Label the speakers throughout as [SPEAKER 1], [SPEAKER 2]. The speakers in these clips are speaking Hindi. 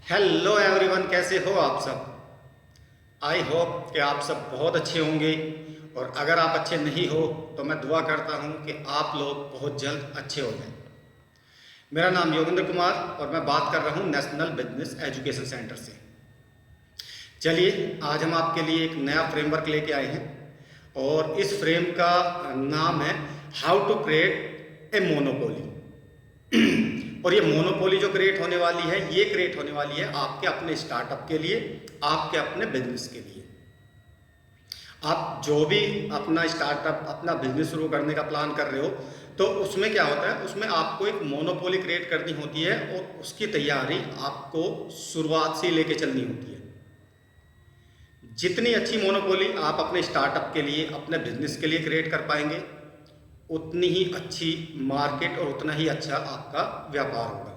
[SPEAKER 1] हेलो एवरीवन, कैसे हो आप सब। आई होप कि आप सब बहुत अच्छे होंगे। और अगर आप अच्छे नहीं हो तो मैं दुआ करता हूं कि आप लोग बहुत जल्द अच्छे हो जाएं। मेरा नाम योगेंद्र कुमार और मैं बात कर रहा हूं नेशनल बिजनेस एजुकेशन सेंटर से। चलिए, आज हम आपके लिए एक नया फ्रेमवर्क लेके आए हैं और इस फ्रेम का नाम है how to create a monopoly. और ये मोनोपोली जो क्रिएट होने वाली है, ये क्रिएट होने वाली है आपके अपने स्टार्टअप के लिए, आपके अपने बिजनेस के लिए। आप जो भी अपना स्टार्टअप, अपना बिजनेस शुरू करने का प्लान कर रहे हो, तो उसमें क्या होता है, उसमें आपको एक मोनोपोली क्रिएट करनी होती है और उसकी तैयारी आपको शुरुआत से लेके चलनी होती है। जितनी अच्छी मोनोपोली आप अपने स्टार्टअप के लिए, अपने बिजनेस के लिए क्रिएट कर पाएंगे, उतनी ही अच्छी मार्केट और उतना ही अच्छा आपका व्यापार होगा।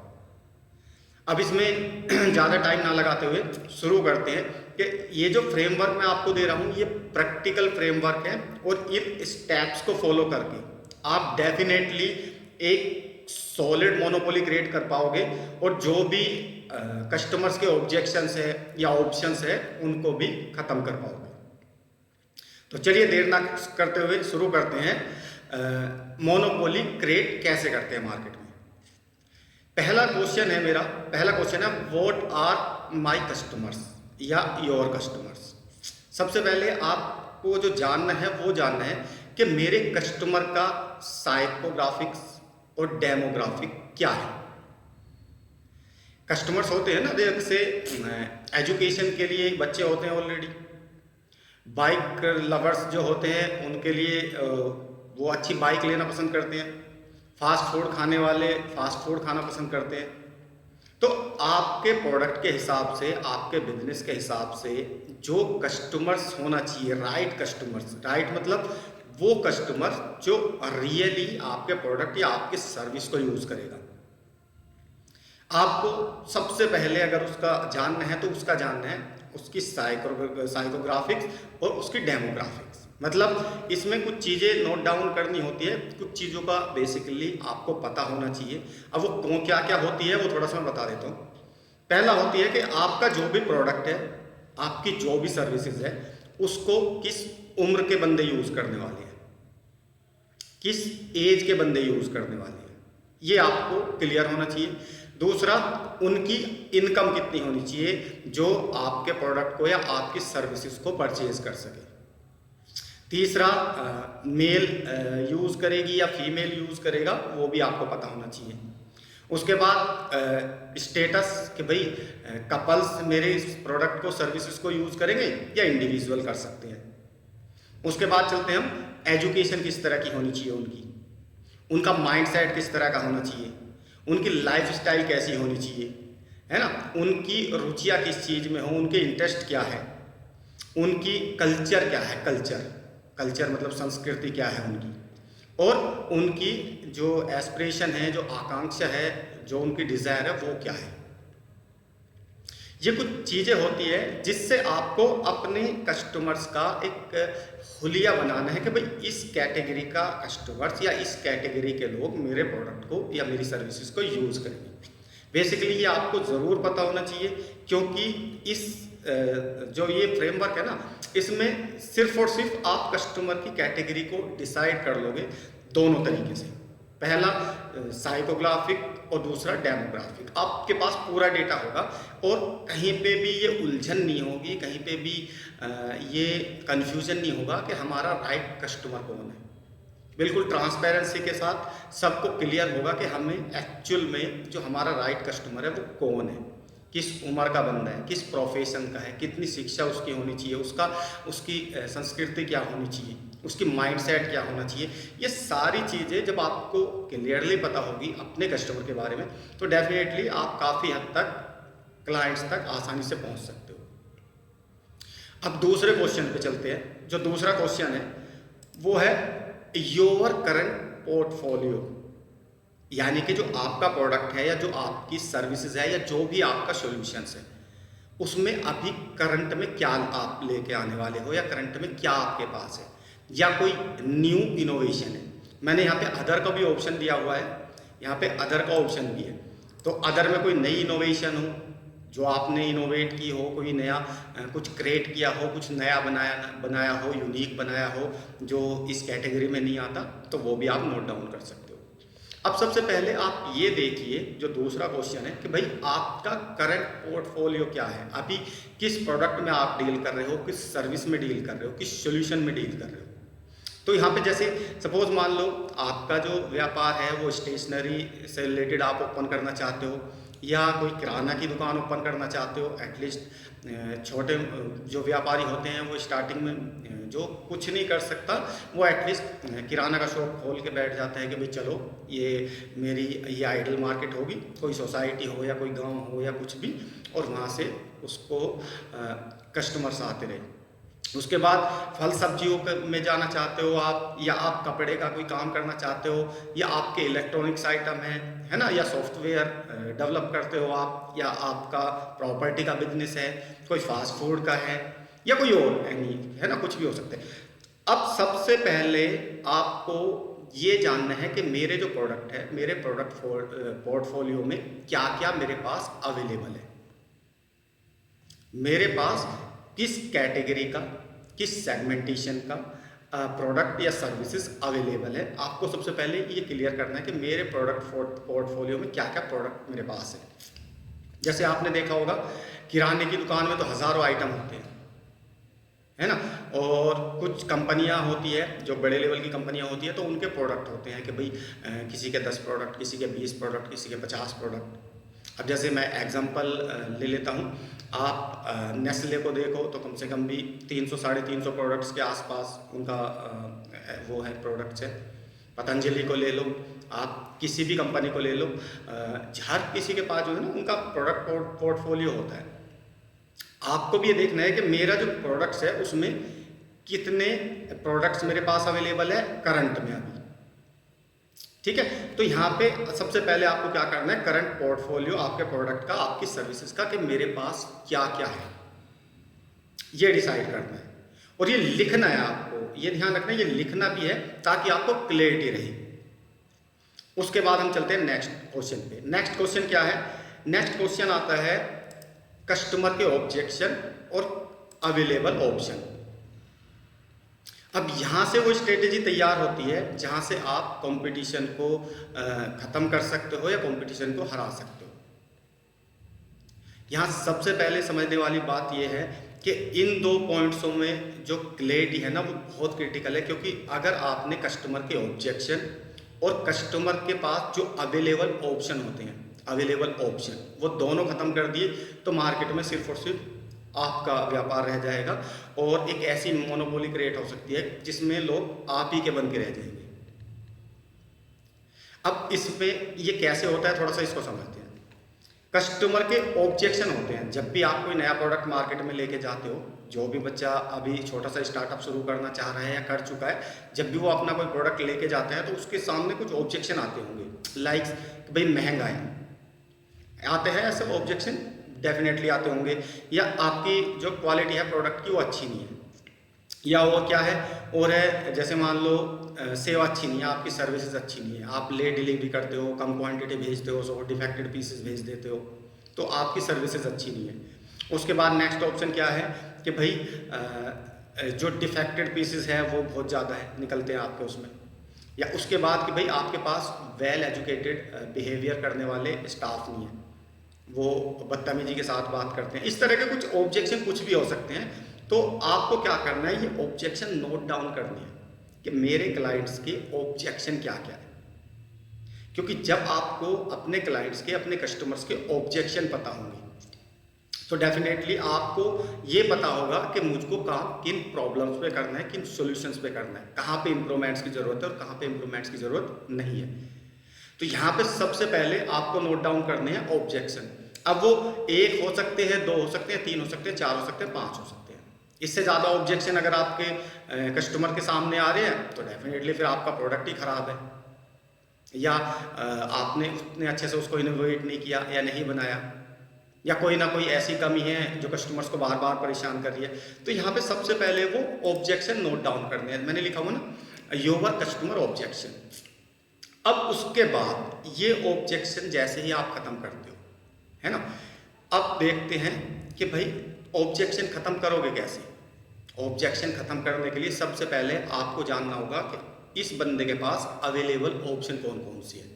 [SPEAKER 1] अब इसमें ज़्यादा टाइम ना लगाते हुए शुरू करते हैं कि ये जो फ्रेमवर्क मैं आपको दे रहा हूँ, ये प्रैक्टिकल फ्रेमवर्क है और इन स्टेप्स को फॉलो करके आप डेफिनेटली एक सॉलिड मोनोपोली क्रिएट कर पाओगे और जो भी कस्टमर्स के ऑब्जेक्शंस है या ऑप्शंस है, उनको भी ख़त्म कर पाओगे। तो चलिए, देर ना करते हुए शुरू करते हैं। मोनोपोली क्रिएट कैसे करते हैं मार्केट में। पहला क्वेश्चन है व्हाट आर माय कस्टमर्स या योर कस्टमर्स। सबसे पहले आपको जो जानना है वो जानना है कि मेरे कस्टमर का साइकोग्राफिक्स और डेमोग्राफिक क्या है। कस्टमर्स होते हैं ना, जैसे एजुकेशन के लिए बच्चे होते हैं ऑलरेडी, बाइक लवर्स जो होते हैं उनके लिए वो अच्छी बाइक लेना पसंद करते हैं, फास्ट फूड खाने वाले फास्ट फूड खाना पसंद करते हैं। तो आपके प्रोडक्ट के हिसाब से, आपके बिजनेस के हिसाब से जो कस्टमर्स होना चाहिए, राइट कस्टमर्स, राइट मतलब वो कस्टमर जो रियली आपके प्रोडक्ट या आपके सर्विस को यूज़ करेगा। आपको सबसे पहले अगर उसका जानना है तो उसका जानना है उसकी साइकोग्राफिक्स और उसकी डेमोग्राफिक्स। मतलब इसमें कुछ चीज़ें नोट डाउन करनी होती है, कुछ चीज़ों का बेसिकली आपको पता होना चाहिए। अब वो कौन क्या क्या होती है वो थोड़ा सा मैं बता देता हूँ। पहला होती है कि आपका जो भी प्रोडक्ट है, आपकी जो भी सर्विसेज है, उसको किस उम्र के बंदे यूज़ करने वाले हैं, किस एज के बंदे यूज़ करने वाले हैं, ये आपको क्लियर होना चाहिए। दूसरा, उनकी इनकम कितनी होनी चाहिए जो आपके प्रोडक्ट को या आपकी सर्विसेज को परचेज कर सके। तीसरा, मेल यूज़ करेगी या फीमेल यूज़ करेगा, वो भी आपको पता होना चाहिए। उसके बाद स्टेटस कि भाई कपल्स मेरे इस प्रोडक्ट को, सर्विसेज को यूज़ करेंगे या इंडिविजुअल कर सकते हैं। उसके बाद चलते हैं हम, एजुकेशन किस तरह की होनी चाहिए उनकी, उनका माइंडसेट किस तरह का होना चाहिए, उनकी लाइफस्टाइल कैसी होनी चाहिए, है ना, उनकी रुचियाँ किस चीज़ में हो, उनके इंटरेस्ट क्या है, उनकी कल्चर क्या है, कल्चर मतलब संस्कृति क्या है उनकी, और उनकी जो एस्पिरेशन है, जो आकांक्षा है, जो उनकी डिज़ायर है, वो क्या है। ये कुछ चीज़ें होती है जिससे आपको अपने कस्टमर्स का एक हुलिया बनाना है कि भाई इस कैटेगरी का कस्टमर्स या इस कैटेगरी के लोग मेरे प्रोडक्ट को या मेरी सर्विसेज को यूज़ करेंगे। बेसिकली ये आपको ज़रूर पता होना चाहिए, क्योंकि इस जो ये फ्रेमवर्क है ना, इसमें सिर्फ और सिर्फ आप कस्टमर की कैटेगरी को डिसाइड कर लोगे दोनों तरीके से। पहला साइकोग्राफिक और दूसरा डेमोग्राफिक। आपके पास पूरा डेटा होगा और कहीं पे भी ये उलझन नहीं होगी, कहीं पे भी ये कन्फ्यूजन नहीं होगा कि हमारा राइट कस्टमर कौन है। बिल्कुल ट्रांसपेरेंसी के साथ सबको क्लियर होगा कि हमें एक्चुअल में जो हमारा राइट कस्टमर है वो कौन है, किस उम्र का बंदा है, किस प्रोफेशन का है, कितनी शिक्षा उसकी होनी चाहिए, उसकी संस्कृति क्या होनी चाहिए, उसकी माइंडसेट क्या होना चाहिए। ये सारी चीज़ें जब आपको क्लियरली पता होगी अपने कस्टमर के बारे में, तो डेफिनेटली आप काफ़ी हद तक क्लाइंट्स तक आसानी से पहुंच सकते हो। अब दूसरे क्वेश्चन पे चलते हैं। जो दूसरा क्वेश्चन है वो है योर करंट पोर्टफोलियो, यानी कि जो आपका प्रोडक्ट है या जो आपकी सर्विसेज है या जो भी आपका सॉल्यूशंस है, उसमें अभी करंट में क्या आप लेके आने वाले हो, या करंट में क्या आपके पास है, या कोई न्यू इनोवेशन है। मैंने यहाँ पे अदर का भी ऑप्शन दिया हुआ है, यहाँ पे अदर का ऑप्शन भी है। तो अदर में कोई नई इनोवेशन हो जो आपने इनोवेट की हो, कोई नया कुछ क्रिएट किया हो, कुछ नया बनाया हो, यूनिक बनाया हो जो इस कैटेगरी में नहीं आता, तो वो भी आप नोट डाउन कर सकते हो। अब सबसे पहले आप ये देखिए जो दूसरा क्वेश्चन है कि भाई आपका करंट पोर्टफोलियो क्या है, अभी किस प्रोडक्ट में आप डील कर रहे हो, किस सर्विस में डील कर रहे हो, किस सोल्यूशन में डील कर रहे हो। तो यहाँ पे जैसे सपोज मान लो आपका जो व्यापार है वो स्टेशनरी से रिलेटेड आप ओपन करना चाहते हो, या कोई किराना की दुकान ओपन करना चाहते हो। एटलीस्ट छोटे जो व्यापारी होते हैं वो स्टार्टिंग में जो कुछ नहीं कर सकता वो एटलीस्ट किराना का शॉप खोल के बैठ जाता है कि भाई चलो ये आइडल मार्केट होगी, कोई सोसाइटी हो या कोई गांव हो या कुछ भी, और वहाँ से उसको कस्टमर्स आते रहे। उसके बाद फल सब्जियों में जाना चाहते हो आप, या आप कपड़े का कोई काम करना चाहते हो, या आपके इलेक्ट्रॉनिक्स आइटम है ना, या सॉफ्टवेयर डेवलप करते हो आप, या आपका प्रॉपर्टी का बिजनेस है, कोई फास्ट फूड का है, या कोई और एनी है ना, कुछ भी हो सकते हैं। अब सबसे पहले आपको ये जानना है कि मेरे जो प्रोडक्ट है, मेरे प्रोडक्ट पोर्टफोलियो में क्या क्या मेरे पास अवेलेबल है, मेरे पास किस कैटेगरी का, किस सेगमेंटेशन का प्रोडक्ट या सर्विसेज अवेलेबल है। आपको सबसे पहले ये क्लियर करना है कि मेरे प्रोडक्ट पोर्टफोलियो में क्या क्या प्रोडक्ट मेरे पास है। जैसे आपने देखा होगा किराने की दुकान में तो हज़ारों आइटम होते हैं, है ना, और कुछ कंपनियां होती है जो बड़े लेवल की कंपनियां होती है, तो उनके प्रोडक्ट होते हैं कि भाई किसी के 10 प्रोडक्ट, किसी के 20 प्रोडक्ट, किसी के 50 प्रोडक्ट। अब जैसे मैं एग्जांपल ले लेता हूँ, आप नेस्ले को देखो तो कम से कम भी 300 साढ़े 300 प्रोडक्ट्स के आसपास उनका वो है, प्रोडक्ट्स है। पतंजलि को ले लो, आप किसी भी कंपनी को ले लो, हर किसी के पास जो है ना उनका प्रोडक्ट पोर्टफोलियो होता है। आपको भी ये देखना है कि मेरा जो प्रोडक्ट्स है उसमें कितने प्रोडक्ट्स मेरे पास अवेलेबल है करंट में अभी, ठीक है। तो यहाँ पे सबसे पहले आपको क्या करना है, करंट पोर्टफोलियो आपके प्रोडक्ट का, आपकी सर्विसेज का, कि मेरे पास क्या क्या है ये डिसाइड करना है, और ये लिखना है। आपको ये ध्यान रखना है, ये लिखना भी है ताकि आपको क्लियरिटी रहे। उसके बाद हम चलते हैं नेक्स्ट क्वेश्चन पे। नेक्स्ट क्वेश्चन क्या है, नेक्स्ट क्वेश्चन आता है कस्टमर के ऑब्जेक्शन और अवेलेबल ऑप्शन। अब यहाँ से वो स्ट्रेटेजी तैयार होती है जहाँ से आप कंपटीशन को ख़त्म कर सकते हो या कंपटीशन को हरा सकते हो। यहाँ सबसे पहले समझने वाली बात ये है कि इन दो पॉइंट्सों में जो क्लैरिटी है ना वो बहुत क्रिटिकल है, क्योंकि अगर आपने कस्टमर के ऑब्जेक्शन और कस्टमर के पास जो अवेलेबल ऑप्शन होते हैं, अवेलेबल ऑप्शन, वो दोनों ख़त्म कर दिए तो मार्केट में सिर्फ और सिर्फ आपका व्यापार रह जाएगा, और एक ऐसी मोनोपोली क्रिएट हो सकती है जिसमें लोग आप ही के बन के रह जाएंगे। अब इसमें ये कैसे होता है, थोड़ा सा इसको समझते हैं। कस्टमर के ऑब्जेक्शन होते हैं जब भी आप कोई नया प्रोडक्ट मार्केट में लेके जाते हो। जो भी बच्चा अभी छोटा सा स्टार्टअप शुरू करना चाह रहा है या कर चुका है, जब भी वो अपना कोई प्रोडक्ट लेके जाता है तो उसके सामने कुछ ऑब्जेक्शन आते होंगे, लाइक भाई महंगा है, आते हैं ऐसे ऑब्जेक्शन, डेफिनेटली आते होंगे, या आपकी जो क्वालिटी है प्रोडक्ट की वो अच्छी नहीं है, या वो क्या है और है, जैसे मान लो सेवा अच्छी नहीं है, आपकी सर्विसेज अच्छी नहीं है, आप लेट डिलीवरी करते हो, कम क्वांटिटी भेजते हो, सो डिफेक्टेड पीसेस भेज देते हो, तो आपकी सर्विसेज अच्छी नहीं है। उसके बाद नेक्स्ट ऑप्शन क्या है कि भाई जो डिफेक्टेड पीसेस है वो बहुत ज़्यादा है, निकलते हैं आपके उसमें, या उसके बाद कि भाई आपके पास वेल एजुकेटेड बिहेवियर करने वाले स्टाफ नहीं है, वो बदतमीजी के साथ बात करते हैं। इस तरह के कुछ ऑब्जेक्शन कुछ भी हो सकते हैं। तो आपको क्या करना है, ये ऑब्जेक्शन नोट डाउन करनी है कि मेरे क्लाइंट्स के ऑब्जेक्शन क्या क्या है, क्योंकि जब आपको अपने क्लाइंट्स के, अपने कस्टमर्स के ऑब्जेक्शन पता होंगे तो डेफिनेटली आपको ये पता होगा कि मुझको काम किन प्रॉब्लम्स पे करना है, किन सॉल्यूशंस पे करना है, कहाँ पे इंप्रूवमेंट्स की ज़रूरत है और कहाँ पे इंप्रूवमेंट्स की ज़रूरत नहीं है। तो यहाँ पे सबसे पहले आपको नोट डाउन करने हैं ऑब्जेक्शन। अब वो एक हो सकते हैं, दो हो सकते हैं, तीन हो सकते हैं, चार हो सकते हैं, पाँच हो सकते हैं। इससे ज़्यादा ऑब्जेक्शन अगर आपके कस्टमर के सामने आ रहे हैं तो डेफिनेटली फिर आपका प्रोडक्ट ही ख़राब है, या आपने उतने अच्छे से उसको इनोवेट नहीं किया या नहीं बनाया, या कोई ना कोई ऐसी कमी है जो कस्टमर्स को बार बार परेशान कर रही है। तो यहाँ पे सबसे पहले वो ऑब्जेक्शन नोट डाउन करने हैं। मैंने लिखा हुआ ना, योर कस्टमर ऑब्जेक्शन। अब उसके बाद ये ऑब्जेक्शन जैसे ही आप खत्म करते हो, है ना, अब देखते हैं कि भाई ऑब्जेक्शन ख़त्म करोगे कैसे। ऑब्जेक्शन ख़त्म करने के लिए सबसे पहले आपको जानना होगा कि इस बंदे के पास अवेलेबल ऑप्शन कौन कौन सी है।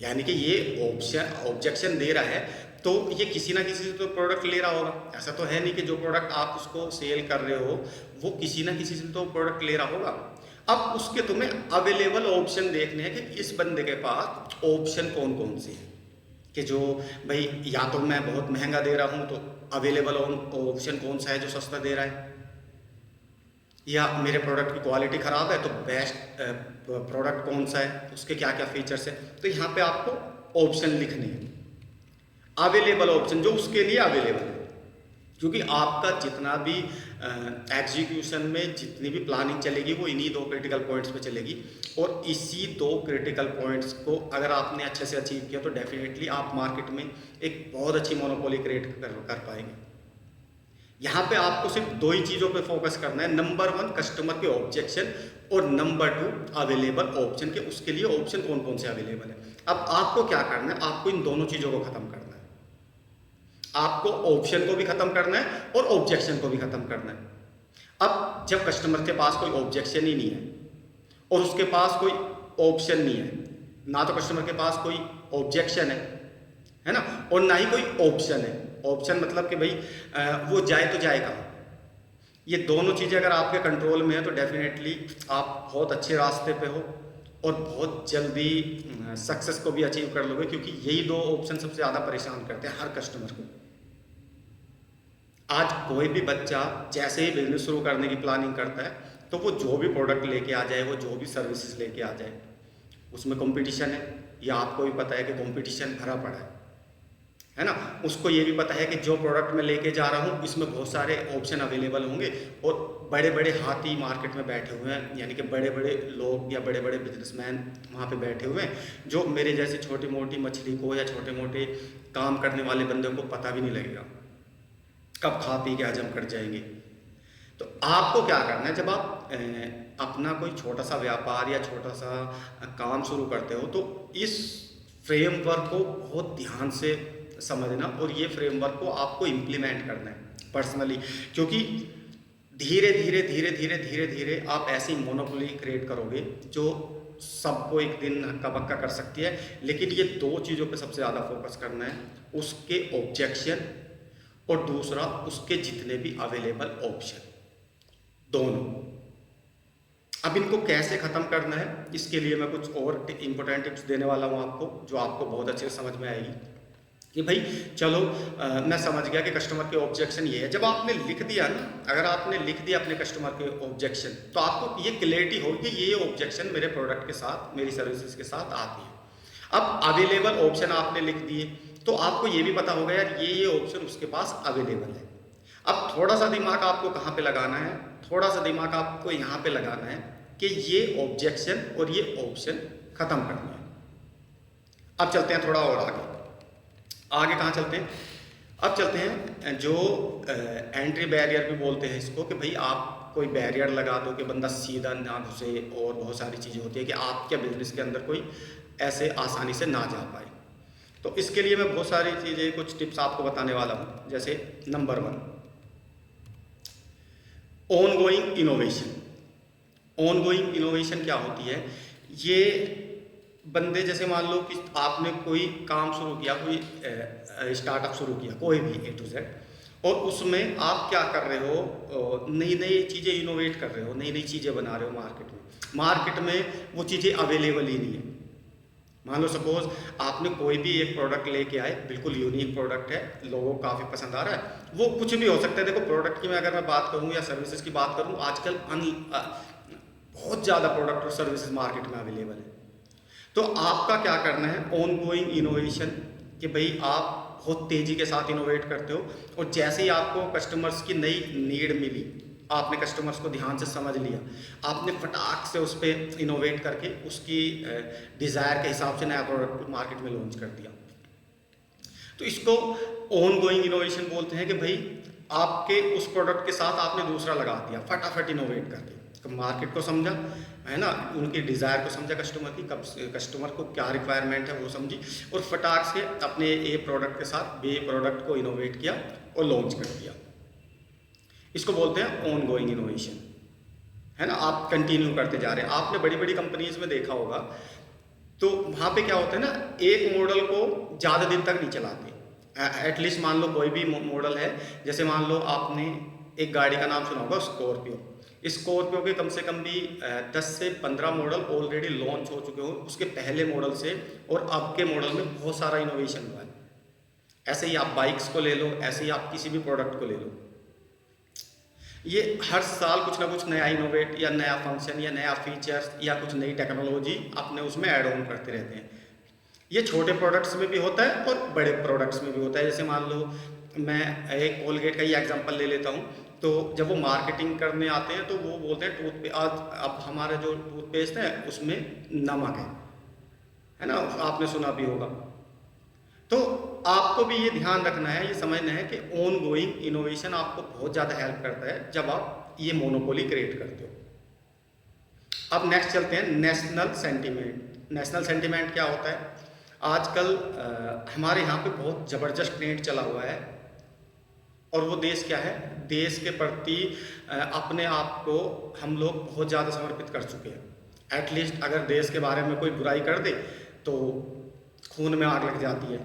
[SPEAKER 1] यानी कि ये ऑब्जेक्शन दे रहा है तो ये किसी ना किसी से तो प्रोडक्ट ले रहा होगा। ऐसा तो है नहीं कि जो प्रोडक्ट आप उसको सेल कर रहे हो वो किसी ना किसी से तो प्रोडक्ट ले रहा होगा। अब उसके तुम्हें अवेलेबल ऑप्शन देखने हैं कि इस बंदे के पास ऑप्शन कौन कौन से हैं, कि जो भाई या तो मैं बहुत महंगा दे रहा हूँ तो अवेलेबल ऑप्शन कौन सा है जो सस्ता दे रहा है, या मेरे प्रोडक्ट की क्वालिटी ख़राब है तो बेस्ट प्रोडक्ट कौन सा है, उसके क्या क्या फीचर्स है। तो यहाँ पे आपको ऑप्शन लिखने हैं, अवेलेबल ऑप्शन जो उसके लिए अवेलेबल है। क्योंकि आपका जितना भी एग्जीक्यूशन में जितनी भी प्लानिंग चलेगी वो इन्हीं 2 क्रिटिकल पॉइंट्स पे चलेगी, और इसी 2 क्रिटिकल पॉइंट्स को अगर आपने अच्छे से अचीव किया तो डेफिनेटली आप मार्केट में एक बहुत अच्छी मोनोपोली क्रिएट कर पाएंगे। यहाँ पे आपको सिर्फ 2 ही चीज़ों पे फोकस करना है, नंबर 1 कस्टमर के ऑब्जेक्शन और नंबर 2 अवेलेबल ऑप्शन के उसके लिए ऑप्शन कौन कौन से अवेलेबल है। अब आपको क्या करना है, आपको इन दोनों चीज़ों को खत्म करना है। आपको ऑप्शन को भी खत्म करना है और ऑब्जेक्शन को भी खत्म करना है। अब जब कस्टमर के पास कोई ऑब्जेक्शन ही नहीं है और उसके पास कोई ऑप्शन नहीं है, ना तो कस्टमर के पास कोई ऑब्जेक्शन है ना, और ना ही कोई ऑप्शन है। ऑप्शन मतलब कि भाई वो जाए तो जाए कहाँ। ये दोनों चीज़ें अगर आपके कंट्रोल में है तो डेफिनेटली आप बहुत अच्छे रास्ते पे हो और बहुत जल्दी सक्सेस को भी अचीव कर लोगे, क्योंकि यही 2 ऑप्शन सबसे ज़्यादा परेशान करते हैं हर कस्टमर को। आज कोई भी बच्चा जैसे ही बिजनेस शुरू करने की प्लानिंग करता है तो वो जो भी प्रोडक्ट लेके आ जाए, वो जो भी सर्विसेज लेके आ जाए, उसमें कंपटीशन है, या आपको भी पता है कि कंपटीशन भरा पड़ा है ना। उसको ये भी पता है कि जो प्रोडक्ट मैं लेके जा रहा हूँ इसमें बहुत सारे ऑप्शन अवेलेबल होंगे और बड़े बड़े हाथी मार्केट में बैठे हुए हैं, यानी कि बड़े बड़े लोग या बड़े बड़े बिजनेसमैन वहाँ पे बैठे हुए हैं, जो मेरे जैसे छोटी मोटी मछली को या छोटे मोटे काम करने वाले बंदे को पता भी नहीं लगेगा, कब खा पी के हजम कर जाएंगे। तो आपको क्या करना है, जब आप अपना कोई छोटा सा व्यापार या छोटा सा काम शुरू करते हो तो इस फ्रेमवर्क को बहुत ध्यान से समझना और ये फ्रेमवर्क को आपको इम्प्लीमेंट करना है पर्सनली, क्योंकि धीरे धीरे धीरे धीरे धीरे धीरे आप ऐसी मोनोपोली क्रिएट करोगे जो सबको एक दिन हक्का बक्का कर सकती है। लेकिन ये 2 चीज़ों पे सबसे ज़्यादा फोकस करना है, उसके ऑब्जेक्शन और दूसरा उसके जितने भी अवेलेबल ऑप्शन, दोनों। अब इनको कैसे ख़त्म करना है इसके लिए मैं कुछ और इम्पोर्टेंट टिप्स देने वाला हूँ आपको, जो आपको बहुत अच्छे से समझ में आएगी। कि भाई चलो मैं समझ गया कि कस्टमर के ऑब्जेक्शन ये है। जब आपने लिख दिया ना, अगर आपने लिख दिया अपने कस्टमर के ऑब्जेक्शन तो आपको ये क्लैरिटी होगी कि ये ऑब्जेक्शन मेरे प्रोडक्ट के साथ, मेरी सर्विसेज के साथ आती है। अब अवेलेबल ऑप्शन आपने लिख दिए तो आपको ये भी पता होगा यार ये ऑप्शन उसके पास अवेलेबल है। अब थोड़ा सा दिमाग आपको कहाँ पे लगाना है, थोड़ा सा दिमाग आपको यहाँ पे लगाना है कि ये ऑब्जेक्शन और ये ऑप्शन खत्म करना है। अब चलते हैं थोड़ा और आगे। आगे कहाँ चलते हैं, अब चलते हैं जो एंट्री बैरियर भी बोलते हैं इसको, कि भाई आप कोई बैरियर लगा दो कि बंदा सीधा ना घुसे, और बहुत सारी चीज़ें होती है कि आपके बिजनेस के अंदर कोई ऐसे आसानी से ना जा पाए। तो इसके लिए मैं बहुत सारी चीज़ें, कुछ टिप्स आपको बताने वाला हूँ। जैसे number 1 on going innovation. On going innovation क्या होती है, ये बंदे जैसे मान लो कि आपने कोई काम शुरू किया, कोई स्टार्टअप शुरू किया, कोई भी A to Z, और उसमें आप क्या कर रहे हो, नई नई चीज़ें इनोवेट कर रहे हो, नई नई चीज़ें बना रहे हो मार्केट में। मार्केट में वो चीज़ें अवेलेबल ही नहीं है। मान लो सपोज आपने कोई भी एक प्रोडक्ट लेके आए, बिल्कुल यूनिक प्रोडक्ट है, लोगों को काफ़ी पसंद आ रहा है, वो कुछ भी हो सकता है। देखो प्रोडक्ट की मैं अगर मैं बात करूँ या सर्विसेज की बात करूँ, आजकल बहुत ज़्यादा प्रोडक्ट और सर्विसेज मार्केट में अवेलेबल है। तो आपका क्या करना है, ऑन गोइंग इनोवेशन, कि भाई आप बहुत तेज़ी के साथ इनोवेट करते हो, और जैसे ही आपको कस्टमर्स की नई नीड मिली, आपने कस्टमर्स को ध्यान से समझ लिया, आपने फटाक से उस पर इनोवेट करके उसकी डिज़ायर के हिसाब से नया प्रोडक्ट मार्केट में लॉन्च कर दिया। तो इसको ऑन गोइंग इनोवेशन बोलते हैं कि भाई आपके उस प्रोडक्ट के साथ आपने दूसरा लगा दिया फटाफट इनोवेट करके। मार्केट को समझा, है ना, उनकी डिज़ायर को समझा कस्टमर की, कब कस्टमर को क्या रिक्वायरमेंट है वो समझी, और फटाक से अपने ए प्रोडक्ट के साथ बी प्रोडक्ट को इनोवेट किया और लॉन्च कर दिया। इसको बोलते हैं ऑन गोइंग इनोवेशन, है ना। आप कंटिन्यू करते जा रहे हैं। आपने बड़ी बड़ी कंपनीज में देखा होगा, तो वहाँ पे क्या होता है ना, एक मॉडल को ज़्यादा दिन तक नहीं चलाते। एटलीस्ट मान लो कोई भी मॉडल है, जैसे मान लो आपने एक गाड़ी का नाम सुना होगा स्कॉर्पियो। स्कॉर्पियो के कम से कम भी 10 से 15 मॉडल ऑलरेडी लॉन्च हो चुके हो उसके पहले मॉडल से, और अब के मॉडल में बहुत सारा इनोवेशन हुआ है। ऐसे ही आप बाइक्स को ले लो, ऐसे ही आप किसी भी प्रोडक्ट को ले लो, ये हर साल कुछ ना कुछ नया इनोवेट या नया फंक्शन या नया फीचर्स या कुछ नई टेक्नोलॉजी अपने उसमें ऐड ऑन करते रहते हैं। ये छोटे प्रोडक्ट्स में भी होता है और बड़े प्रोडक्ट्स में भी होता है। जैसे मान लो मैं एक कोलगेट का ही एग्जांपल ले लेता हूँ, तो जब वो मार्केटिंग करने आते हैं तो वो बोलते हैं टूथपेस्ट, आज अब हमारा जो टूथपेस्ट है उसमें नमक है ना, आपने सुना भी होगा। तो आपको भी ये ध्यान रखना है, ये समझना है कि ऑन गोइंग इनोवेशन आपको बहुत ज़्यादा हेल्प करता है जब आप ये मोनोपोली क्रिएट करते हो। अब नेक्स्ट चलते हैं नेशनल सेंटीमेंट। नेशनल सेंटीमेंट क्या होता है? आजकल हमारे यहाँ पे बहुत ज़बरदस्त ट्रेंड चला हुआ है, और वो देश क्या है, देश के प्रति अपने आप को हम लोग बहुत ज़्यादा समर्पित कर चुके हैं। एटलीस्ट अगर देश के बारे में कोई बुराई कर दे तो खून में आग लग जाती है,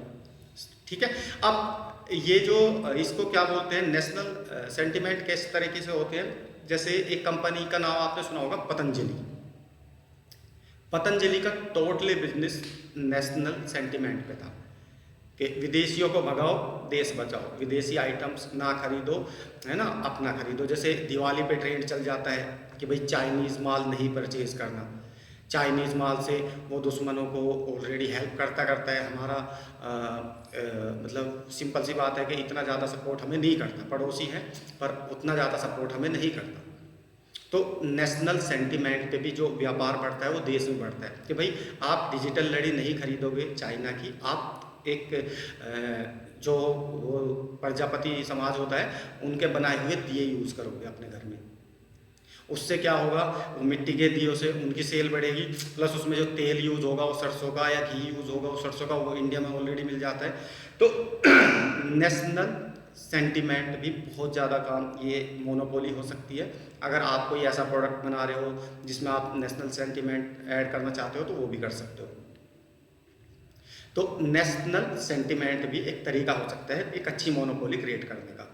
[SPEAKER 1] ठीक है। अब ये जो इसको क्या बोलते हैं, नेशनल सेंटीमेंट किस तरीके से होते हैं, जैसे एक कंपनी का नाम आपने सुना होगा पतंजलि। पतंजलि का टोटली बिजनेस नेशनल सेंटीमेंट पे था कि विदेशियों को भगाओ, देश बचाओ, विदेशी आइटम्स ना खरीदो, है ना, अपना खरीदो। जैसे दिवाली पे ट्रेंड चल जाता है कि भाई चाइनीज़ माल नहीं परचेज करना, चाइनीज़ माल से वो दुश्मनों को ऑलरेडी हेल्प करता है हमारा, मतलब सिंपल सी बात है कि इतना ज़्यादा सपोर्ट हमें नहीं करता, पड़ोसी है पर उतना ज़्यादा सपोर्ट हमें नहीं करता। तो नेशनल सेंटीमेंट पे भी जो व्यापार बढ़ता है वो देश में बढ़ता है कि भाई आप डिजिटल लड़ी नहीं खरीदोगे चाइना की, आप एक जो वो प्रजापति समाज होता है उनके बनाए हुए दिए यूज़ करोगे अपने घर में। उससे क्या होगा, वो मिट्टी के दियों से उनकी सेल बढ़ेगी, प्लस उसमें जो तेल यूज़ होगा वो सरसों का, या घी यूज़ होगा वो सरसों का, वो इंडिया में ऑलरेडी मिल जाता है। तो नेशनल सेंटीमेंट भी बहुत ज़्यादा काम, ये मोनोपोली हो सकती है। अगर आप कोई ऐसा प्रोडक्ट बना रहे हो जिसमें आप नेशनल सेंटीमेंट ऐड करना चाहते हो तो वो भी कर सकते हो। तो नेशनल सेंटीमेंट भी एक तरीका हो सकता है एक अच्छी मोनोपोली क्रिएट करने का,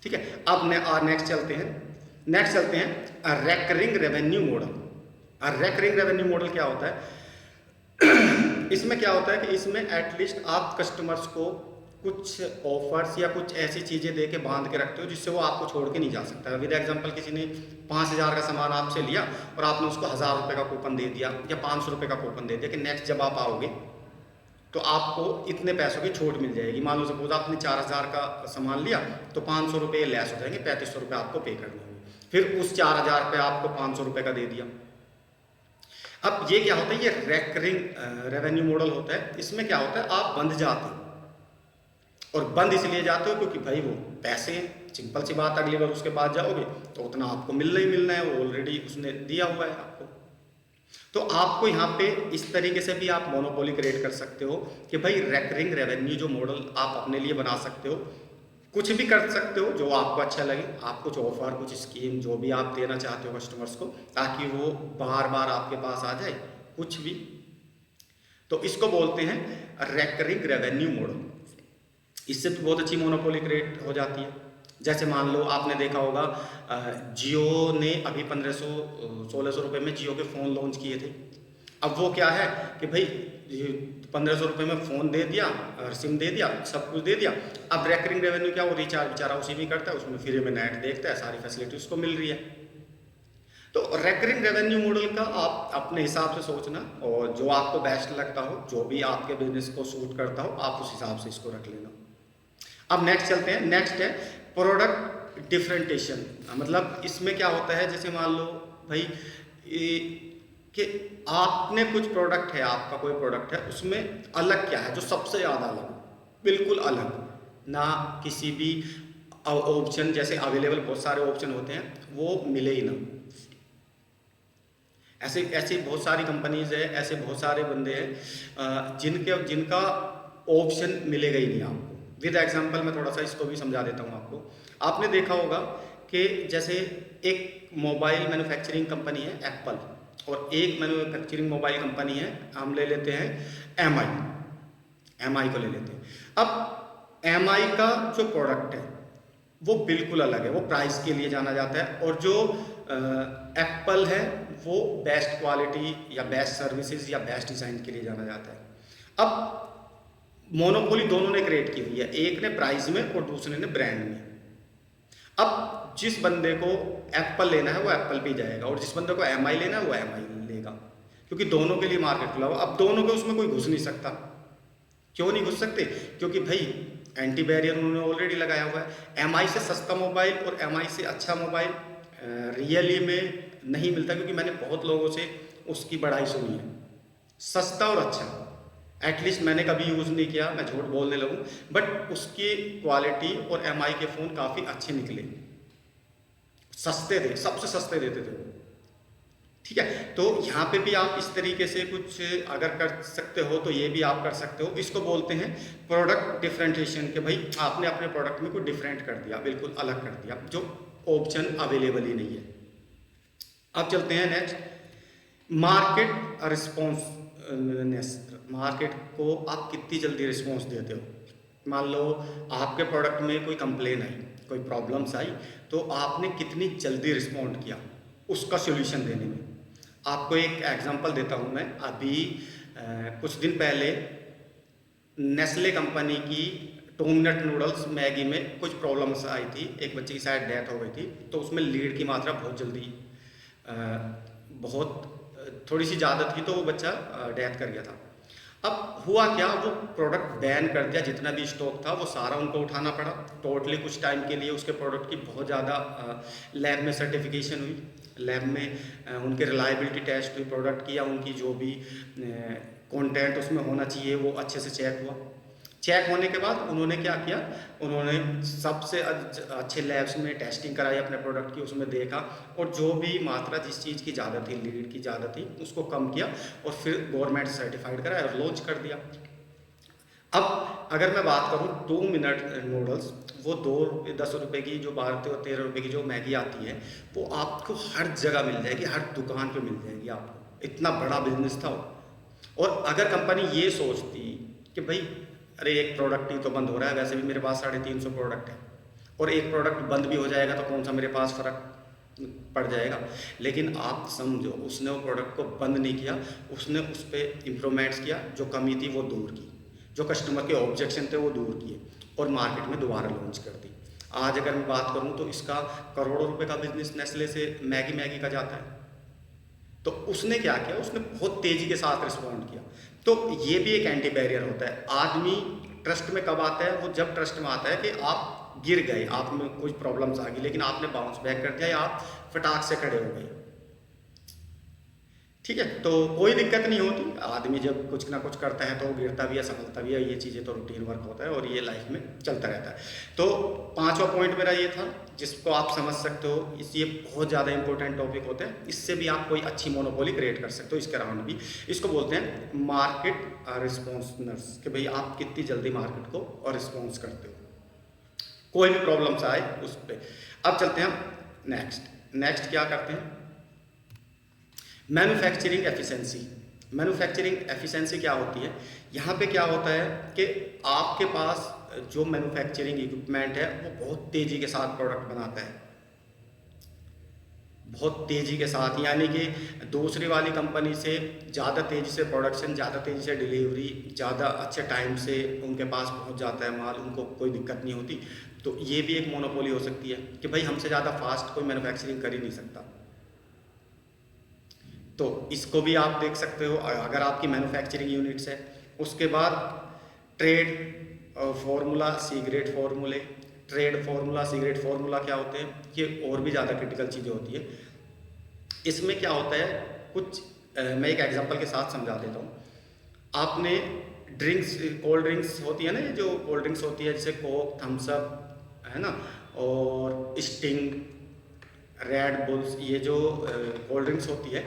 [SPEAKER 1] ठीक है। अब नेक्स्ट चलते हैं recurring revenue model. Recurring revenue model क्या होता है? इसमें क्या होता है कि इसमें एटलीस्ट आप कस्टमर्स को कुछ ऑफर्स या कुछ ऐसी चीज़ें दे के बांध के रखते हो जिससे वो आपको छोड़ के नहीं जा सकता। विद एग्जांपल, किसी ने 5,000 का सामान आपसे लिया और आपने उसको 1,000 रुपये का कूपन दे दिया या 500 रुपये का कूपन दे दिया कि नेक्स्ट जब आप आओगे तो आपको इतने पैसों की छूट मिल जाएगी। मान लो सपोज आपने 4,000 का सामान लिया तो 500 रुपये लेस हो जाएंगे, 3500 रुपये आपको पे करने होंगे। फिर उस 4,000 पे आपको 500 रुपये का दे दिया। अब ये क्या होता है, ये रेकरिंग रेवेन्यू मॉडल होता है। इसमें क्या होता है, आप बंद जाते हो, और बंद इसलिए जाते हो क्योंकि भाई वो पैसे, सिंपल सी बात, अगली बार उसके पास जाओगे तो उतना आपको मिलना ही मिलना है, वो ऑलरेडी उसने दिया हुआ है आपको। तो आपको यहाँ पे इस तरीके से भी आप मोनोपोली क्रिएट कर सकते हो कि भाई रेकरिंग रेवेन्यू जो मॉडल आप अपने लिए बना सकते हो, कुछ भी कर सकते हो जो आपको अच्छा लगे। आप कुछ ऑफर, कुछ स्कीम जो भी आप देना चाहते हो कस्टमर्स को, ताकि वो बार बार आपके पास आ जाए, कुछ भी। तो इसको बोलते हैं रेकरिंग रेवेन्यू मॉडल। इससे भी बहुत अच्छी मोनोपोली क्रिएट हो जाती है। जैसे मान लो आपने देखा होगा जियो ने अभी 1,500-1,600 रुपये में जियो के फ़ोन लॉन्च किए थे। अब वो क्या है कि भाई 1,500 रुपये में फ़ोन दे दिया, सिम दे दिया, सब कुछ दे दिया। अब रेकरिंग रेवेन्यू क्या, वो रिचार्ज बेचारा उसी में करता है, उसमें फ्री में नेट देखता है, सारी फैसिलिटी उसको मिल रही है। तो रेकरिंग रेवेन्यू मॉडल का आप अपने हिसाब से सोचना, और जो आपको बेस्ट लगता हो, जो भी आपके बिजनेस को सूट करता हो, आप उस हिसाब से इसको रख लेना। अब नेक्स्ट चलते हैं। नेक्स्ट है प्रोडक्ट डिफरेंटेशन। मतलब इसमें क्या होता है, जैसे मान लो भाई कि आपने कुछ प्रोडक्ट है, आपका कोई प्रोडक्ट है, उसमें अलग क्या है जो सबसे ज़्यादा अलग, बिल्कुल अलग, ना किसी भी ऑप्शन जैसे अवेलेबल बहुत सारे ऑप्शन होते हैं वो मिले ही ना। ऐसे ऐसी बहुत सारी कंपनीज है, ऐसे बहुत सारे बंदे हैं जिनका ऑप्शन मिलेगा ही नहीं आपको। विद एग्जांपल मैं थोड़ा सा इसको भी समझा देता हूँ आपको। आपने देखा होगा कि जैसे एक मोबाइल मैन्युफैक्चरिंग कंपनी है एप्पल, और एक मैन्युफैक्चरिंग मोबाइल कंपनी है, हम ले लेते हैं एम आई को ले लेते हैं। अब एम आई का जो प्रोडक्ट है वो बिल्कुल अलग है, वो प्राइस के लिए जाना जाता है, और जो एप्पल है वो बेस्ट क्वालिटी या बेस्ट सर्विसेज या बेस्ट डिज़ाइन के लिए जाना जाता है। अब मोनोपोली दोनों ने क्रिएट की हुई है, एक ने प्राइस में और दूसरे ने ब्रांड में। अब जिस बंदे को एप्पल लेना है वो एप्पल पे जाएगा, और जिस बंदे को एम आई लेना है वो एम आई लेगा, क्योंकि दोनों के लिए मार्केट खुला हुआ। अब दोनों के उसमें कोई घुस नहीं सकता। क्यों नहीं घुस सकते? क्योंकि भाई एंटी बैरियर उन्होंने ऑलरेडी लगाया हुआ है। एम आई से सस्ता मोबाइल और एम आई से अच्छा मोबाइल रियली में नहीं मिलता, क्योंकि मैंने बहुत लोगों से उसकी बड़ाई सुनी है। सस्ता और अच्छा, एटलीस्ट मैंने कभी यूज़ नहीं किया, मैं झूठ बोलने लगूं, बट उसकी क्वालिटी और एम आई के फ़ोन काफ़ी अच्छे निकले, सस्ते थे, सबसे सस्ते देते थे वो। ठीक है, तो यहाँ पे भी आप इस तरीके से कुछ अगर कर सकते हो तो ये भी आप कर सकते हो। इसको बोलते हैं प्रोडक्ट डिफरेंशिएशन, के भाई आपने अपने प्रोडक्ट में कोई डिफरेंट कर दिया, बिल्कुल अलग कर दिया, जो ऑप्शन अवेलेबल ही नहीं है। अब चलते हैं नेक्स्ट, मार्केट रिस्पॉन्सनेस। मार्केट को आप कितनी जल्दी रिस्पॉन्स देते हो। मान लो आपके प्रोडक्ट में कोई कंप्लेन आई, कोई प्रॉब्लम्स आई, तो आपने कितनी जल्दी रिस्पॉन्ड किया उसका सोल्यूशन देने में। आपको एक एग्जांपल देता हूँ मैं। अभी कुछ दिन पहले नेस्ले कंपनी की 2 मिनट नूडल्स मैगी में कुछ प्रॉब्लम्स आई थी, एक बच्चे की शायद डेथ हो गई थी, तो उसमें लीड की मात्रा बहुत जल्दी बहुत थोड़ी सी ज़्यादा थी, तो वो बच्चा डेथ कर गया था। अब हुआ क्या, वो प्रोडक्ट बैन कर दिया, जितना भी स्टॉक था वो सारा उनको उठाना पड़ा टोटली। कुछ टाइम के लिए उसके प्रोडक्ट की बहुत ज़्यादा लैब में सर्टिफिकेशन हुई, लैब में उनके रिलायबिलिटी टेस्ट हुई प्रोडक्ट की, या उनकी जो भी कंटेंट उसमें होना चाहिए वो अच्छे से चेक हुआ। चेक होने के बाद उन्होंने क्या किया, उन्होंने सबसे अच्छे लैब्स में टेस्टिंग कराई अपने प्रोडक्ट की, उसमें देखा, और जो भी मात्रा जिस चीज़ की ज़्यादा थी, लीड की ज़्यादा थी, उसको कम किया, और फिर गवर्नमेंट सर्टिफाइड कराया और लॉन्च कर दिया। अब अगर मैं बात करूं 2 मिनट नूडल्स, वो 10 रुपये की जो 12 और 13 रुपये की जो मैगी आती है, वो आपको हर जगह मिल जाएगी, हर दुकान पे मिल जाएगी आपको। इतना बड़ा बिजनेस था वो। और अगर कंपनी ये सोचती कि भाई अरे एक प्रोडक्ट ही तो बंद हो रहा है, वैसे भी मेरे पास 350 प्रोडक्ट है, और एक प्रोडक्ट बंद भी हो जाएगा तो कौन सा मेरे पास फ़र्क पड़ जाएगा। लेकिन आप समझो, उसने वो प्रोडक्ट को बंद नहीं किया, उसने उस पर इम्प्रूवमेंट्स किया, जो कमी थी वो दूर की, जो कस्टमर के ऑब्जेक्शन थे वो दूर किए, और मार्केट में दोबारा लॉन्च कर दी। आज अगर मैं बात करूं तो इसका करोड़ों रुपए का बिजनेस नेस्ले से मैगी का जाता है। तो उसने क्या किया, उसने बहुत तेज़ी के साथ रिस्पॉन्ड किया। तो ये भी एक एंटी बैरियर होता है। आदमी ट्रस्ट में कब आता है, वो जब ट्रस्ट में आता है कि आप गिर गए, आप में कुछ प्रॉब्लम्स आ गई, लेकिन आपने बाउंस बैक कर दिया, या आप फटाक से खड़े हो गए। ठीक है, तो कोई दिक्कत नहीं होती। आदमी जब कुछ ना कुछ करता है तो वो गिरता भी है, संभलता भी है, ये चीज़ें तो रूटीन वर्क होता है, और ये लाइफ में चलता रहता है। तो 5वां पॉइंट मेरा ये था, जिसको आप समझ सकते हो। ये बहुत ज़्यादा इंपॉर्टेंट टॉपिक होता है, इससे भी आप कोई अच्छी मोनोपोली क्रिएट कर सकते हो, इसके अराउंड भी। इसको बोलते हैं मार्केट रिस्पॉन्सनेस, कि भाई आप कितनी जल्दी मार्केट को और रिस्पॉन्स करते हो कोई भी प्रॉब्लम्स आए उस पर। अब चलते हैं नेक्स्ट क्या करते हैं, मैन्युफैक्चरिंग एफिशिएंसी। मैन्युफैक्चरिंग एफिशिएंसी क्या होती है, यहाँ पे क्या होता है कि आपके पास जो मैन्युफैक्चरिंग इक्विपमेंट है वो बहुत तेज़ी के साथ प्रोडक्ट बनाता है, बहुत तेज़ी के साथ, यानी कि दूसरी वाली कंपनी से ज़्यादा तेज़ी से प्रोडक्शन, ज़्यादा तेज़ी से डिलीवरी, ज़्यादा अच्छे टाइम से उनके पास पहुंच जाता है माल, उनको कोई दिक्कत नहीं होती। तो ये भी एक मोनोपोली हो सकती है कि भाई हमसे ज़्यादा फास्ट कोई मैन्युफैक्चरिंग कर ही नहीं सकता। तो इसको भी आप देख सकते हो अगर आपकी मैन्युफैक्चरिंग यूनिट्स है। उसके बाद ट्रेड फार्मूला, सी ग्रेड फार्मूले। Trade formula, C grade formula क्या होते हैं, ये और भी ज़्यादा क्रिटिकल चीज़ें होती है। इसमें क्या होता है, कुछ मैं एक एग्जांपल के साथ समझा देता हूँ। आपने ड्रिंक्स, कोल्ड ड्रिंक्स होती है ना, ये जो कोल्ड ड्रिंक्स होती है जैसे कोक, थम्स अप, है ना, और स्टिंग, रेड बुल्स, ये जो कोल्ड ड्रिंक्स होती है,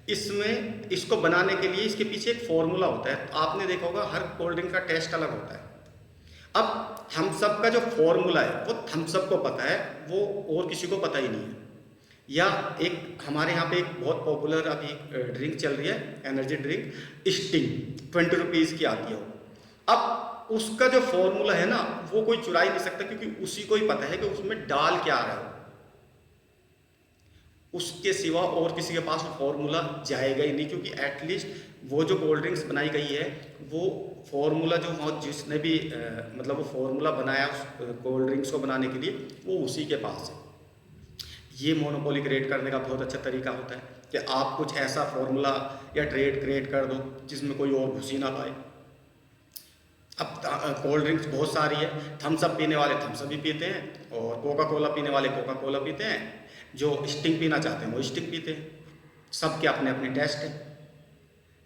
[SPEAKER 1] इसमें इसको बनाने के लिए इसके पीछे एक फॉर्मूला होता है। आपने देखा होगा हर कोल्ड ड्रिंक का टेस्ट अलग होता है। अब थम्स अप का जो फॉर्मूला है वो थम्स अप को पता है, वो और किसी को पता ही नहीं है। या एक हमारे यहाँ पे एक बहुत पॉपुलर अभी ड्रिंक चल रही है, एनर्जी ड्रिंक स्टिंग, 20 रुपीज़ की आती है वो। अब उसका जो फॉर्मूला है ना वो कोई चुरा ही नहीं सकता, क्योंकि उसी को ही पता है कि उसमें डाल क्या रहा है। उसके सिवा और किसी के पास वो फॉर्मूला जाएगा ही नहीं, क्योंकि एटलीस्ट वो जो कोल्ड ड्रिंक्स बनाई गई है वो फॉर्मूला जो जिसने भी मतलब वो फॉर्मूला बनाया उस कोल्ड ड्रिंक्स को बनाने के लिए, वो उसी के पास है। ये मोनोपोली क्रिएट करने का बहुत अच्छा तरीका होता है कि आप कुछ ऐसा फॉर्मूला या ट्रेड क्रिएट कर दो जिसमें कोई और घुस ही ना पाए। अब कोल्ड ड्रिंक्स बहुत सारी है, थम्स अप पीने वाले थम्स अप भी पीते हैं, और कोका कोला पीने वाले कोका कोला पीते हैं, जो स्टिंग पीना चाहते हैं वो स्टिंग पीते हैं। सबके अपने अपने टेस्ट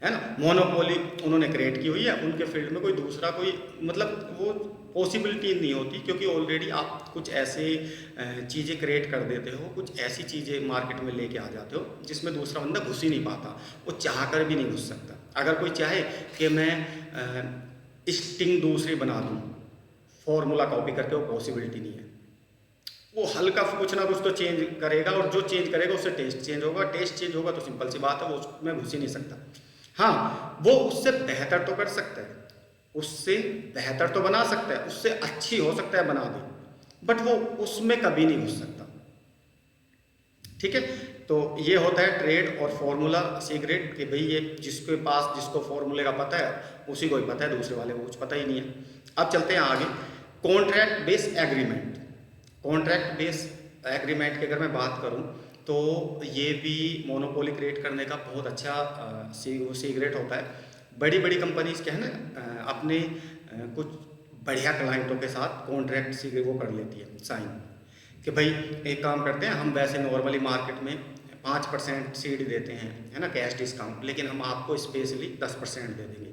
[SPEAKER 1] है ना। मोनोपोली उन्होंने क्रिएट की हुई है, उनके फील्ड में कोई दूसरा कोई मतलब वो पॉसिबिलिटी नहीं होती, क्योंकि ऑलरेडी आप कुछ ऐसे चीज़ें क्रिएट कर देते हो, कुछ ऐसी चीज़ें मार्केट में लेके आ जाते हो जिसमें दूसरा बंदा घुस ही नहीं पाता, वो चाह कर भी नहीं घुस सकता। अगर कोई चाहे कि मैं स्टिंग दूसरी बना दूँ फॉर्मूला कॉपी करके, वो पॉसिबिलिटी नहीं है। वो हल्का कुछ ना कुछ तो चेंज करेगा, और जो चेंज करेगा उससे टेस्ट चेंज होगा, टेस्ट चेंज होगा तो सिंपल सी बात है वो उसमें घुस ही नहीं सकता। हाँ, वो उससे बेहतर तो कर सकता है, उससे बेहतर तो बना सकता है, उससे अच्छी हो सकता है बना दे, बट वो उसमें कभी नहीं घुस सकता। ठीक है, तो ये होता है ट्रेड और फॉर्मूला सीक्रेट, कि भाई ये जिसके पास जिसको फॉर्मूले का पता है उसी को ही पता है, दूसरे वाले को कुछ पता ही नहीं है। अब चलते हैं आगे, contract base agreement. Contract base agreement की अगर मैं बात करूं तो ये भी मोनोपोली क्रिएट करने का बहुत अच्छा सीक्रेट होता है। बड़ी बड़ी कंपनीज क्या है ना अपने कुछ बढ़िया क्लाइंटों के साथ कॉन्ट्रैक्ट सीक्रेट वो कर लेती है साइन, कि भाई एक काम करते हैं, हम वैसे नॉर्मली मार्केट में 5% सीड देते हैं, है ना, कैश डिस्काउंट, लेकिन हम आपको स्पेशली 10% दे देंगे।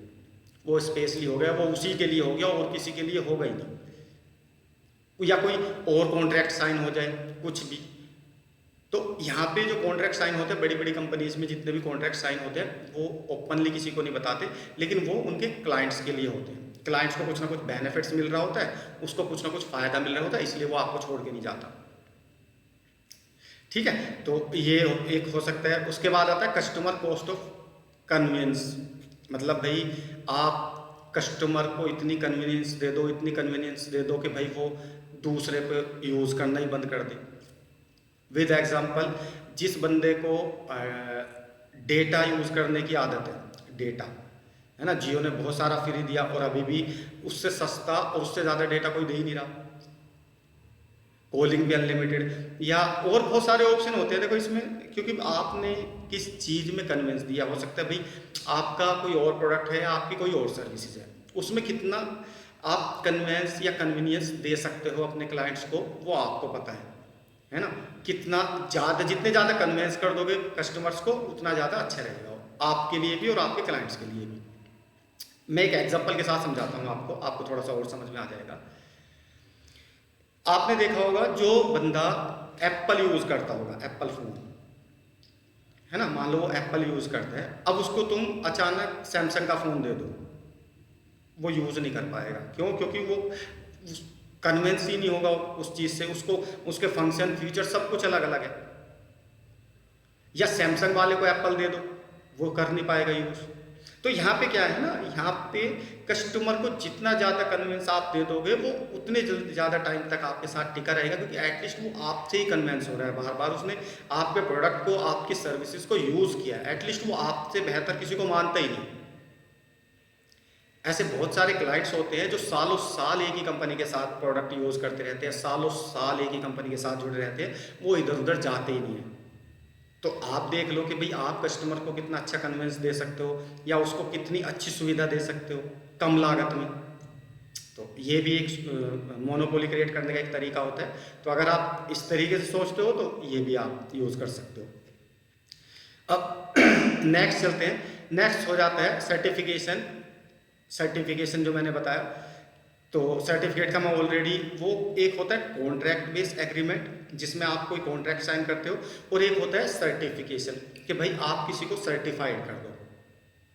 [SPEAKER 1] वो स्पेशली हो गया, वो उसी के लिए हो गया और किसी के लिए होगा ही नहीं। या कोई और कॉन्ट्रैक्ट साइन हो जाए कुछ भी, तो यहाँ पे जो कॉन्ट्रैक्ट साइन होते हैं बड़ी बड़ी कंपनीज में, जितने भी कॉन्ट्रैक्ट साइन होते हैं वो ओपनली किसी को नहीं बताते, लेकिन वो उनके क्लाइंट्स के लिए होते हैं। क्लाइंट्स को कुछ ना कुछ बेनिफिट्स मिल रहा होता है, उसको कुछ ना कुछ फायदा मिल रहा होता है, इसलिए वो आपको छोड़ के नहीं जाता। ठीक है, तो ये एक हो सकता है। उसके बाद आता है कस्टमर कॉस्ट ऑफ कन्वीनियंस, मतलब भाई आप कस्टमर को इतनी कन्वीनियंस दे दो, इतनी कन्वीनियंस दे दो कि भाई वो दूसरे पे यूज़ करना ही बंद कर दे। विद एग्जांपल, जिस बंदे को डेटा यूज़ करने की आदत है, डेटा है ना, जियो ने बहुत सारा फ्री दिया और अभी भी उससे सस्ता और उससे ज़्यादा डेटा कोई दे ही नहीं रहा, कॉलिंग भी अनलिमिटेड, या और बहुत सारे ऑप्शन होते हैं देखो इसमें, क्योंकि आपने किस चीज़ में कन्विंस दिया। हो सकता है भाई आपका कोई और प्रोडक्ट है, आपकी कोई और सर्विसेज है, उसमें कितना आप कन्वेंस या कन्वीनियंस दे सकते हो अपने क्लाइंट्स को, वो आपको पता है ना। कितना ज़्यादा, जितने ज़्यादा कन्वेंस कर दोगे कस्टमर्स को उतना ज़्यादा अच्छा रहेगा आपके लिए भी और आपके क्लाइंट्स के लिए भी। मैं एक एग्जांपल के साथ समझाता हूँ आपको थोड़ा सा और समझ में आ जाएगा। आपने देखा होगा जो बंदा एप्पल यूज़ करता होगा, एप्पल फ़ोन है ना, मान लो वो एप्पल यूज़ करता है, अब उसको तुम अचानक सैमसंग का फ़ोन दे दो, वो यूज़ नहीं कर पाएगा। क्यों? क्योंकि वो कन्वेंस ही नहीं होगा उस चीज़ से, उसको उसके फंक्शन फीचर सब कुछ अलग अलग है। या सैमसंग वाले को एप्पल दे दो, वो कर नहीं पाएगा यूज़। तो यहाँ पे क्या है ना, यहाँ पे कस्टमर को जितना ज़्यादा कन्वेंस आप दे दोगे वो उतने ज़्यादा टाइम तक आपके साथ टिका रहेगा, क्योंकि एटलीस्ट वो आपसे ही कन्वेंस हो रहा है, बार बार उसने आपके प्रोडक्ट को, आपकी सर्विसेज को यूज़ किया, एटलीस्ट वो आपसे बेहतर किसी को मानता ही नहीं। ऐसे बहुत सारे क्लाइंट्स होते हैं जो सालों साल एक ही कंपनी के साथ प्रोडक्ट यूज़ करते रहते हैं, सालों साल एक ही कंपनी के साथ जुड़े रहते हैं, वो इधर उधर जाते ही नहीं हैं। तो आप देख लो कि भाई आप कस्टमर को कितना अच्छा कन्वेंस दे सकते हो, या उसको कितनी अच्छी सुविधा दे सकते हो कम लागत में। तो ये भी एक मोनोपोली क्रिएट करने का एक तरीका होता है। तो अगर आप इस तरीके से सोचते हो तो ये भी आप यूज़ कर सकते हो। अब नेक्स्ट चलते हैं। नेक्स्ट हो जाता है सर्टिफिकेशन। सर्टिफिकेशन जो मैंने बताया, तो सर्टिफिकेट का मैं ऑलरेडी, वो एक होता है कॉन्ट्रैक्ट बेस्ड एग्रीमेंट जिसमें आप कोई कॉन्ट्रैक्ट साइन करते हो, और एक होता है सर्टिफिकेशन कि भाई आप किसी को सर्टिफाइड कर दो।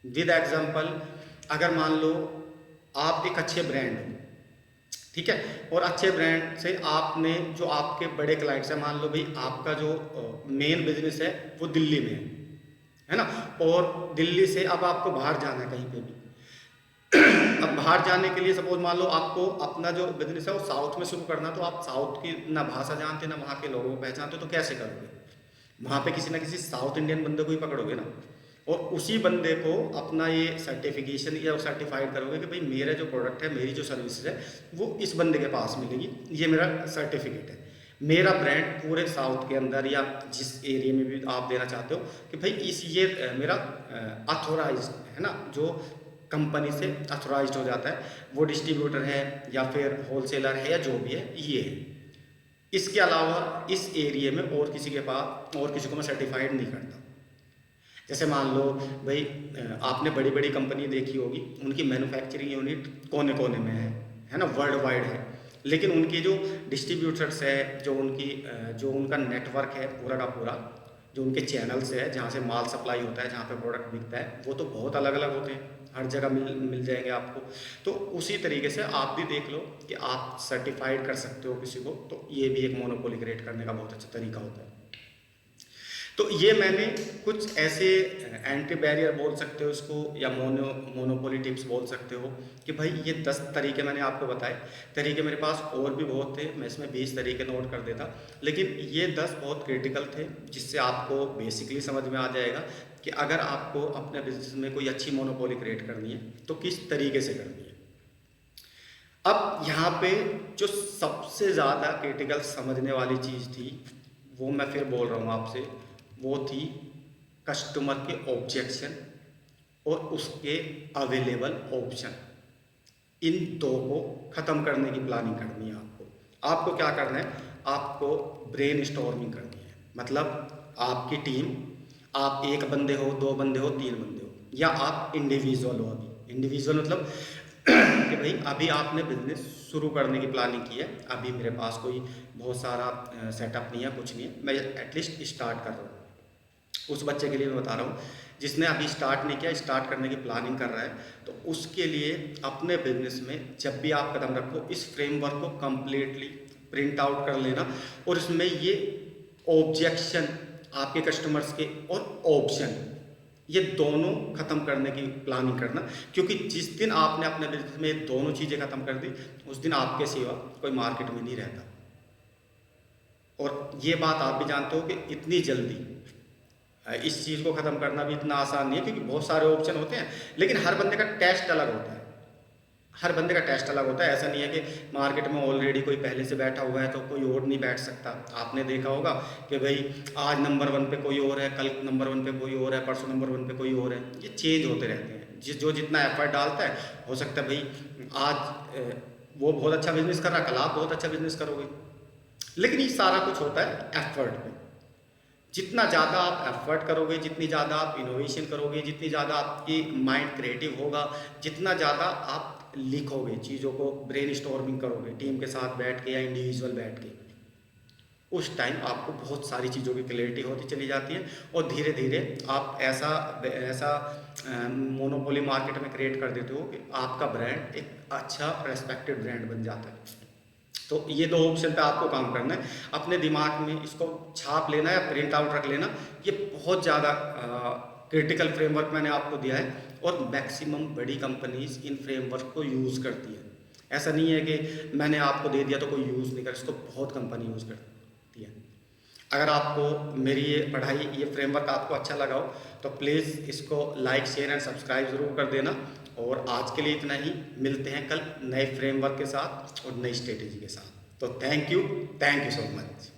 [SPEAKER 1] विद एग्जांपल, अगर मान लो आप एक अच्छे ब्रांड हो, ठीक है, और अच्छे ब्रांड से आपने जो आपके बड़े क्लाइंट्स हैं, मान लो भाई आपका जो मेन बिजनेस है वो दिल्ली में है ना, और दिल्ली से अब आपको बाहर जाना है कहीं पे भी। अब बाहर जाने के लिए सपोज मान लो आपको अपना जो बिजनेस है वो साउथ में शुरू करना, तो आप साउथ की ना भाषा जानते ना वहाँ के लोगों को पहचानते, तो कैसे करोगे? वहाँ पे किसी ना किसी साउथ इंडियन बंदे को ही पकड़ोगे ना, और उसी बंदे को अपना ये सर्टिफिकेशन या सर्टिफाइड करोगे कि भाई मेरा जो प्रोडक्ट है, मेरी जो सर्विस है वो इस बंदे के पास मिलेगी, ये मेरा सर्टिफिकेट है। मेरा ब्रांड पूरे साउथ के अंदर या जिस एरिया में भी आप देना चाहते हो कि भाई ये मेरा अथोराइज है ना, जो कंपनी से अथोराइज्ड हो जाता है, वो डिस्ट्रीब्यूटर है या फिर होलसेलर है या जो भी है, ये है। इसके अलावा इस एरिया में और किसी के पास और किसी को मैं सर्टिफाइड नहीं करता। जैसे मान लो भाई आपने बड़ी बड़ी कंपनी देखी होगी, उनकी मैन्युफैक्चरिंग यूनिट कोने कोने में है ना, वर्ल्ड वाइड है, लेकिन उनके जो डिस्ट्रीब्यूटर्स है, जो उनका नेटवर्क है पूरा का पूरा, जो उनके चैनल्स है जहाँ से माल सप्लाई होता है, जहाँ पे प्रोडक्ट बिकता है, वो तो बहुत अलग अलग होते हैं, हर जगह मिल जाएंगे आपको। तो उसी तरीके से आप भी देख लो कि आप सर्टिफाइड कर सकते हो किसी को, तो ये भी एक मोनोपोली क्रिएट करने का बहुत अच्छा तरीका होता है। तो ये मैंने कुछ ऐसे एंटी बैरियर बोल सकते हो इसको, या मोनोपोली टिप्स बोल सकते हो कि भाई ये 10 तरीके मैंने आपको बताए। तरीके मेरे पास और भी बहुत थे, मैं इसमें 20 तरीके नोट कर देता, लेकिन ये 10 बहुत क्रिटिकल थे, जिससे आपको बेसिकली समझ में आ जाएगा कि अगर आपको अपने बिजनेस में कोई अच्छी मोनोपोली क्रिएट करनी है तो किस तरीके से करनी है। अब यहाँ पे जो सबसे ज़्यादा क्रिटिकल समझने वाली चीज़ थी, वो मैं फिर बोल रहा हूँ आपसे, वो थी कस्टमर के ऑब्जेक्शन और उसके अवेलेबल ऑप्शन। इन दो को ख़त्म करने की प्लानिंग करनी है आपको। आपको क्या करना है, आपको ब्रेन स्टॉर्मिंग करनी है। मतलब आपकी टीम, आप एक बंदे हो, 2 बंदे हो, 3 बंदे हो, या आप इंडिविजुअल हो। अभी इंडिविजुअल मतलब कि भाई अभी आपने बिजनेस शुरू करने की प्लानिंग की है, अभी मेरे पास कोई बहुत सारा सेटअप नहीं है, कुछ नहीं है, मैं एटलीस्ट स्टार्ट कर रहा हूँ। उस बच्चे के लिए मैं बता रहा हूँ जिसने अभी स्टार्ट नहीं किया, स्टार्ट करने की प्लानिंग कर रहा है, तो उसके लिए अपने बिजनेस में जब भी आप कदम रखो, इस फ्रेमवर्क को कंप्लीटली प्रिंट आउट कर लेना, और इसमें ये ऑब्जेक्शन आपके कस्टमर्स के और ऑप्शन, ये दोनों खत्म करने की प्लानिंग करना। क्योंकि जिस दिन आपने अपने बिजनेस में दोनों चीज़ें खत्म कर दी, उस दिन आपके सिवा कोई मार्केट में नहीं रहता। और ये बात आप भी जानते हो कि इतनी जल्दी इस चीज़ को ख़त्म करना भी इतना आसान नहीं है, क्योंकि बहुत सारे ऑप्शन होते हैं, लेकिन हर बंदे का टेस्ट अलग होता है। हर बंदे का टेस्ट अलग होता है। ऐसा नहीं है कि मार्केट में ऑलरेडी कोई पहले से बैठा हुआ है तो कोई और नहीं बैठ सकता। आपने देखा होगा कि भाई आज नंबर 1 पे कोई और है, कल नंबर 1 पे कोई और है, परसों नंबर 1 पे कोई और है। ये चेंज होते रहते हैं। जो जितना एफर्ट डालता है, हो सकता है भाई आज वो बहुत अच्छा बिजनेस कर रहा है, कल आप बहुत अच्छा बिजनेस करोगे। लेकिन ये सारा कुछ होता है एफर्ट में। जितना ज़्यादा आप एफर्ट करोगे, जितनी ज़्यादा आप इनोवेशन करोगे, जितनी ज़्यादा आपकी माइंड क्रिएटिव होगा, जितना ज़्यादा आप लिखोगे, चीज़ों को ब्रेन स्टॉर्मिंग करोगे टीम के साथ बैठ के या इंडिविजुअल बैठ के, उस टाइम आपको बहुत सारी चीज़ों की क्लैरिटी होती चली जाती है, और धीरे धीरे आप ऐसा मोनोपोली मार्केट में क्रिएट कर देते हो कि आपका ब्रांड एक अच्छा रेस्पेक्टेड ब्रांड बन जाता है। तो ये 2 ऑप्शन पे आपको काम करना है। अपने दिमाग में इसको छाप लेना है या प्रिंट आउट रख लेना। ये बहुत ज़्यादा क्रिटिकल फ्रेमवर्क मैंने आपको दिया है, और मैक्सिमम बड़ी कंपनीज इन फ्रेमवर्क को यूज़ करती है। ऐसा नहीं है कि मैंने आपको दे दिया तो कोई यूज़ नहीं कर, इसको बहुत कंपनी यूज़ करती है। अगर आपको मेरी ये पढ़ाई, ये फ्रेमवर्क आपको अच्छा लगा हो तो प्लीज़ इसको लाइक, शेयर एंड सब्सक्राइब ज़रूर कर देना। और आज के लिए इतना ही, मिलते हैं कल नए फ्रेमवर्क के साथ और नई स्ट्रेटेजी के साथ। तो थैंक यू सो मच।